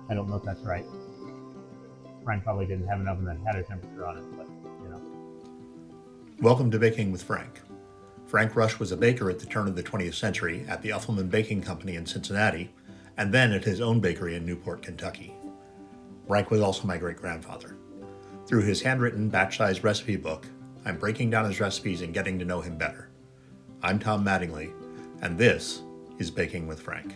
I don't know if that's right. Frank probably didn't have an oven that had a temperature on it, but you know. Welcome to Baking with Frank. Frank Rush was a baker at the turn of the 20th century at the Uffelman Baking Company in Cincinnati, and then at his own bakery in Newport, Kentucky. Frank was also my great-grandfather. Through his handwritten batch-sized recipe book, I'm breaking down his recipes and getting to know him better. I'm Tom Mattingly, and this is Baking with Frank.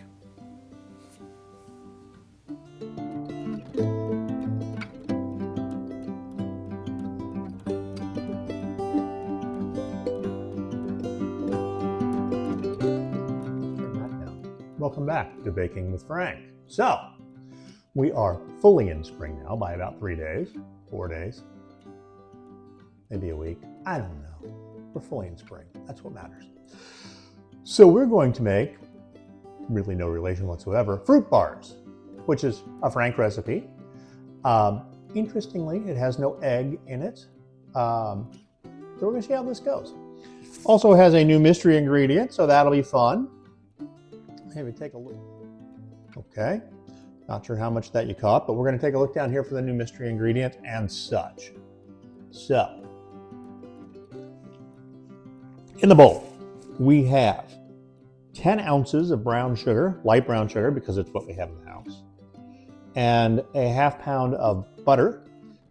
Welcome back to Baking with Frank. So, we are fully in spring now by about 3 days, 4 days, maybe a week. I don't know. We're fully in spring. That's what matters. So we're going to make, really no relation whatsoever, fruit bars, which is a Frank recipe. Interestingly, it has no egg in it. So we're going to see how this goes. Also has a new mystery ingredient, so that'll be fun. Maybe take a look. Okay, not sure how much that you caught, but we're going to take a look down here for the new mystery ingredient and such. So, in the bowl, we have 10 ounces of brown sugar, light brown sugar, because it's what we have in the house, and a half pound of butter.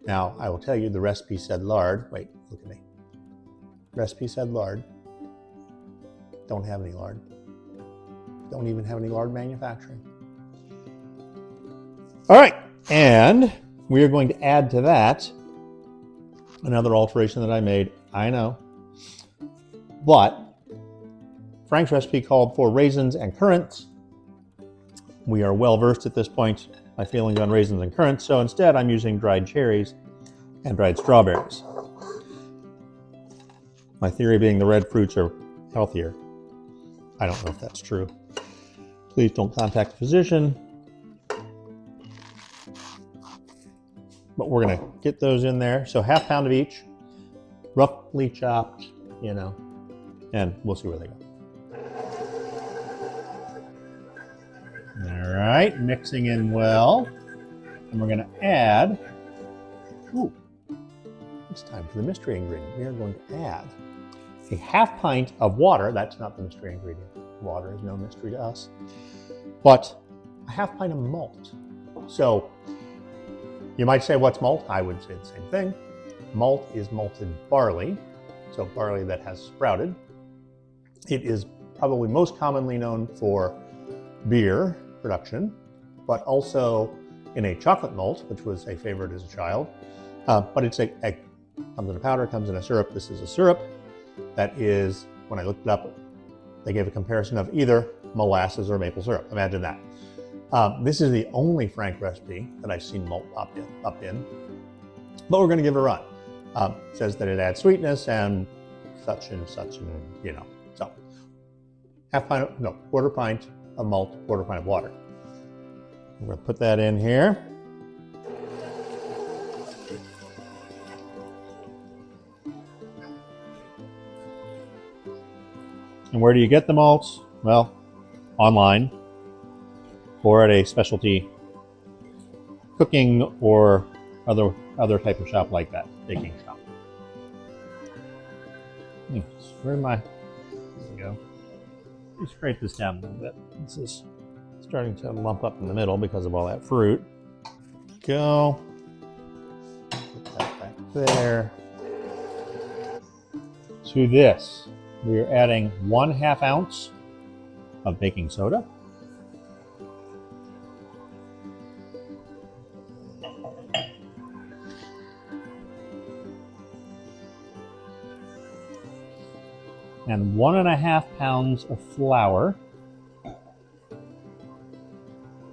Now, I will tell you the recipe said lard. Wait, look at me. Recipe said lard. Don't have any lard. Don't even have any lard manufacturing. All right, and we are going to add to that another alteration that I made. I know, but Frank's recipe called for raisins and currants. We are well versed at this point, my feelings on raisins and currants, so instead I'm using dried cherries and dried strawberries. My theory being the red fruits are healthier. I don't know if that's true. Please don't contact a physician. But we're gonna get those in there. So half pound of each, roughly chopped, and we'll see where they go. All right, mixing in well. And we're gonna add, it's time for the mystery ingredient. We are going to add a half pint of water. That's not the mystery ingredient. Water is no mystery to us. But a half pint of malt. So you might say, what's malt? I would say the same thing. Malt is malted barley, so barley that has sprouted. It is probably most commonly known for beer production, but also in a chocolate malt, which was a favorite as a child. But it's comes in a powder, comes in a syrup. This is a syrup that is, when I looked it up, they gave a comparison of either molasses or maple syrup. Imagine that. This is the only Frank recipe that I've seen malt up in, but we're going to give it a run. It says that it adds sweetness and such, and so quarter pint of malt, quarter pint of water. We're going to put that in here. And where do you get the malts? Well, online or at a specialty cooking or other type of shop like that, baking shop. Where am I? There we go. Let me scrape this down a little bit. This is starting to lump up in the middle because of all that fruit. Go. Put that back there. To this, we are adding 1/2 ounce of baking soda. And 1.5 pounds of flour.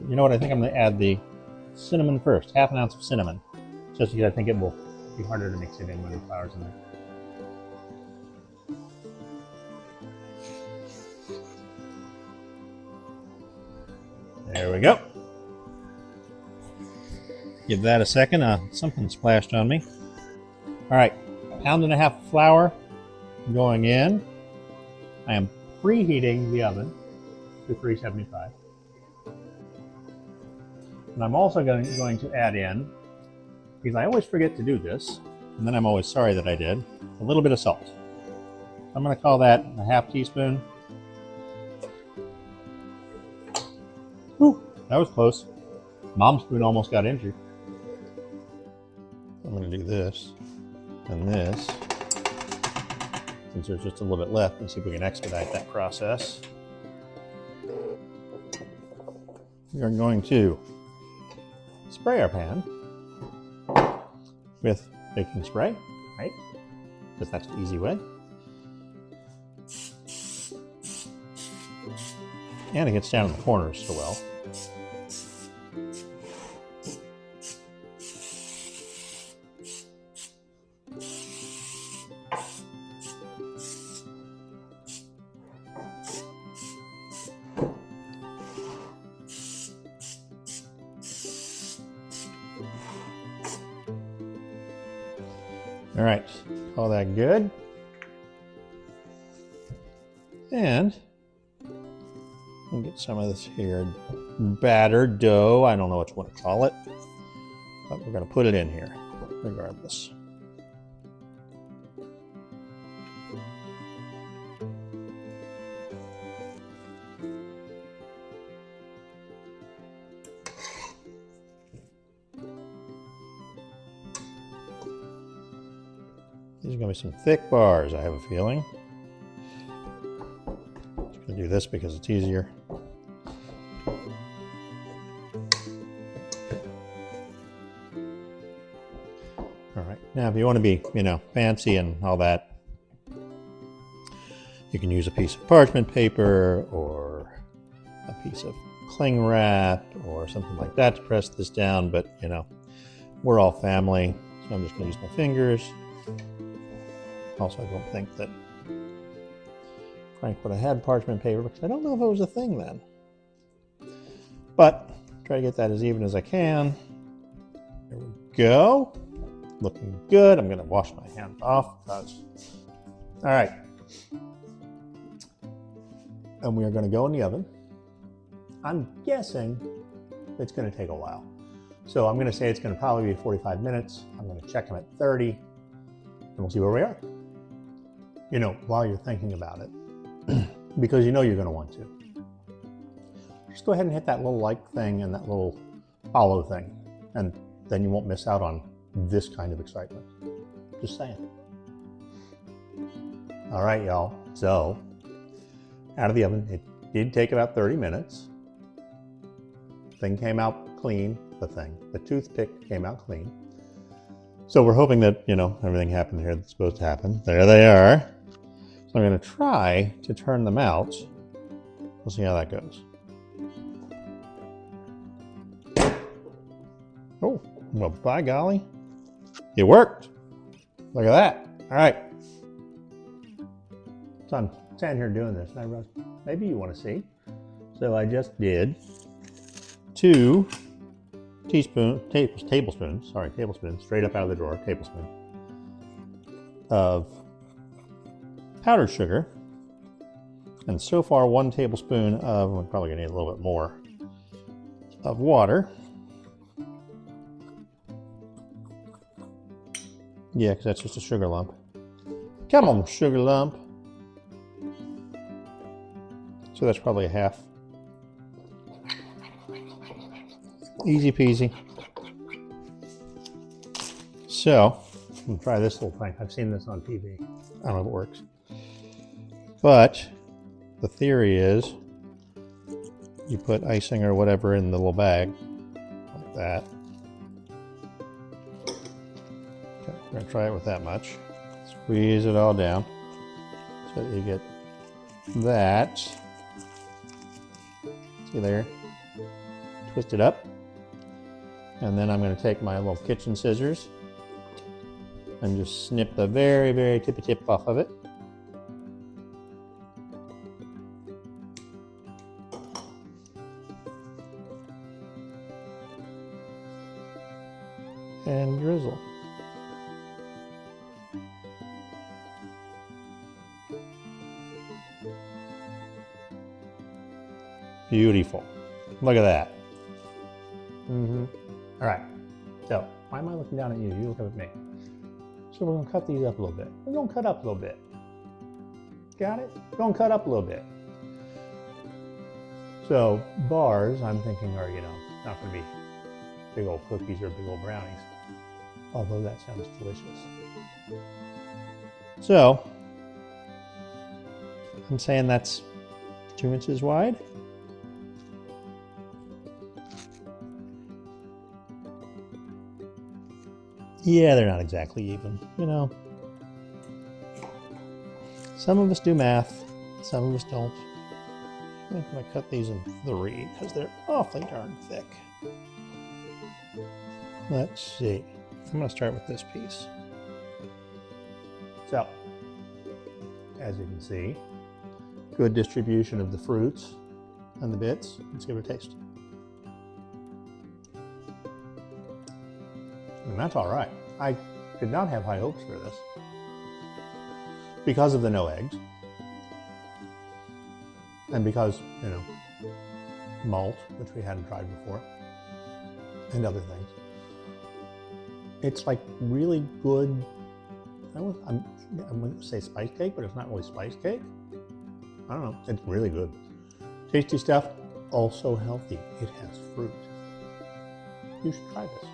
You know what? I think I'm going to add the cinnamon first. 1/2 ounce of cinnamon, just because I think it will be harder to mix it in when the flour's in there. There we go. Give that a second. Something splashed on me. All right, 1.5 pounds of flour going in. I am preheating the oven to 375. I'm And I'm also going to add in, because I always forget to do this, and then I'm always sorry that I did, a little bit of salt. I'm going to call that a half teaspoon. Whew, that was close. Mom's spoon almost got injured. I'm going to do this and this, since there's just a little bit left, and see if we can expedite that process. We are going to spray our pan with baking spray, right? Because that's the easy way. And it gets down in the corners so well. All right, call that good. And we'll get some of this here batter, dough, I don't know what you want to call it, but we're going to put it in here regardless. These are going to be some thick bars, I have a feeling. Just going to do this because it's easier. All right, now if you want to be, fancy and all that, you can use a piece of parchment paper or a piece of cling wrap or something like that to press this down, but we're all family, so I'm just going to use my fingers. Also, I don't think that Frank would have had parchment paper because I don't know if it was a thing then. But try to get that as even as I can. There we go. Looking good. I'm going to wash my hands off because. All right. And we are going to go in the oven. I'm guessing it's going to take a while. So I'm going to say it's going to probably be 45 minutes. I'm going to check them at 30, and we'll see where we are. While you're thinking about it, because you're going to want to. Just go ahead and hit that little like thing and that little follow thing, and then you won't miss out on this kind of excitement. Just saying. All right, y'all. So, out of the oven, it did take about 30 minutes. Thing came out clean, the toothpick came out clean. So we're hoping that, everything happened here that's supposed to happen. There they are. So I'm going to try to turn them out. We'll see how that goes. Oh, well, by golly. It worked. Look at that. All right. So I'm standing here doing this, and I realized maybe you want to see. So I just did 2 tablespoons, straight up out of the drawer, tablespoon of powdered sugar, and so far 1 tablespoon of, we're probably gonna need a little bit more, of water. Yeah, because that's just a sugar lump. Come on, sugar lump. So that's probably a half. Easy peasy. So, I'm gonna try this little thing. I've seen this on TV. I don't know if it works. But the theory is you put icing or whatever in the little bag, like that. Okay, we're gonna try it with that much. Squeeze it all down so that you get that. See there? Twist it up. And then I'm going to take my little kitchen scissors and just snip the very, very tippy tip off of it. And drizzle. Beautiful. Look at that. All right. So why am I looking down at you? You look up at me. So we're going to cut these up a little bit. We're going to cut up a little bit. Got it? We're going to cut up a little bit. So bars, I'm thinking, are, not going to be big old cookies or big old brownies. Although that sounds delicious. So I'm saying that's 2 inches wide. Yeah, they're not exactly even, Some of us do math, some of us don't. I think I'm going to cut these in 3 because they're awfully darn thick. Let's see. I'm going to start with this piece. So, as you can see, good distribution of the fruits and the bits. Let's give it a taste. And that's all right. I did not have high hopes for this because of the no eggs and because, malt, which we hadn't tried before, and other things. It's like really good, I'm going to say spice cake, but it's not really spice cake. I don't know, it's really good. Tasty stuff, also healthy. It has fruit. You should try this.